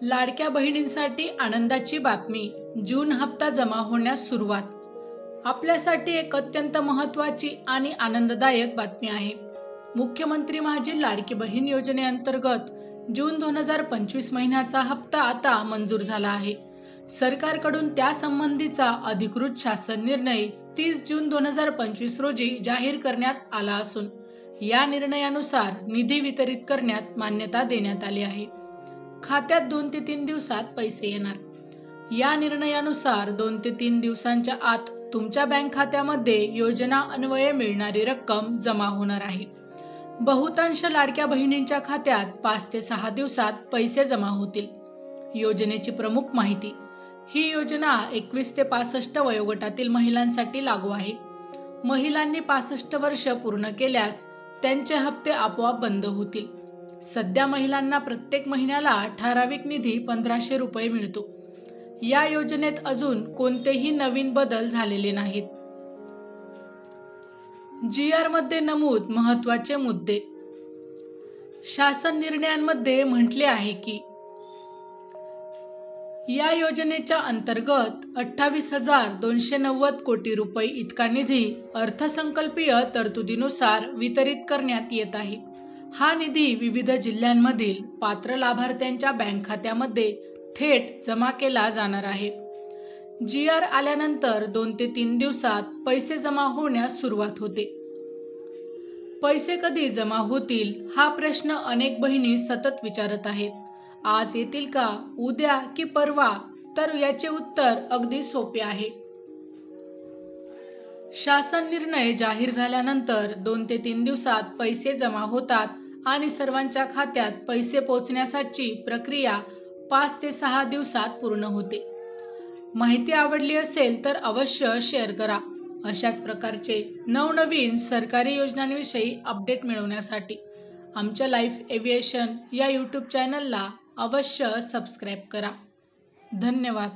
लाडक्या बहिणींसाठी आनंदाची बातमी. जून हप्ता जमा होण्यास सुरुवात. आपल्यासाठी एक अत्यंत महत्त्वाची आणि आनंददायक बातमी आहे. मुख्यमंत्री माझी लाडकी बहीण योजनेअंतर्गत जून 2025 महिन्याचा हप्ता आता मंजूर झाला आहे. सरकारकडून त्यासंबंधीचा अधिकृत शासन निर्णय 30 जून 2025 रोजी जाहीर करण्यात आला असून या निर्णयानुसार निधी वितरित करण्यात मान्यता देण्यात आली आहे. खात्यात 2 ते 3 दिवसात पैसे येणार. या निर्णयानुसार 2 ते 3 दिवसांच्या आत तुमच्या बँक खात्यामध्ये योजना अन्वये मिळणारी रक्कम जमा होणार आहे. बहुतांश लाडक्या बहिणींच्या खात्यात 5 ते 6 दिवसात पैसे जमा होतील. योजनेची प्रमुख माहिती. ही योजना 21 ते 65 वयोगटातील महिलांसाठी लागू आहे. महिलांनी 65 वर्ष पूर्ण केल्यास त्यांचे हप्ते आपोआप बंद होतील. सध्या महिलांना प्रत्येक महिन्याला ठराविक निधी 1500 रुपये मिळतो. या योजनेत अजून कोणतेही नवीन बदल झालेले नाहीत. GR मध्ये नमूद महत्त्वाचे मुद्दे. शासन निर्णयांमध्ये म्हटले आहे की या योजनेच्या अंतर्गत 28,290 कोटी रुपये इतका निधी अर्थसंकल्पीय तरतुदीनुसार वितरित करण्यात येत आहे. हा निधी विविध जिल्ह्यांमधील पात्र लाभार्थ्यांच्या बँक खात्यामध्ये थेट जमा केला जाणार आहे. GR आल्यानंतर 2 ते 3 दिवसात पैसे जमा होण्यास सुरुवात होते. पैसे कधी जमा होतील हा प्रश्न अनेक बहिणी सतत विचारत आहेत. आज येतील का, उद्या की परवा? तर याचे उत्तर अगदी सोपे आहे. शासन निर्णय जाहीर झाल्यानंतर 2 ते 3 दिवसात पैसे जमा होतात आणि सर्वांच्या खात्यात पैसे पोहोचण्यासाठी प्रक्रिया 5 ते 6 दिवसात पूर्ण होते. माहिती आवडली असेल तर अवश्य शेअर करा. अशाच प्रकारचे नवनवीन सरकारी योजनांविषयी अपडेट मिळवण्यासाठी आमच्या लाईफ एव्हिएशन या YouTube चॅनलला अवश्य सबस्क्राईब करा. धन्यवाद.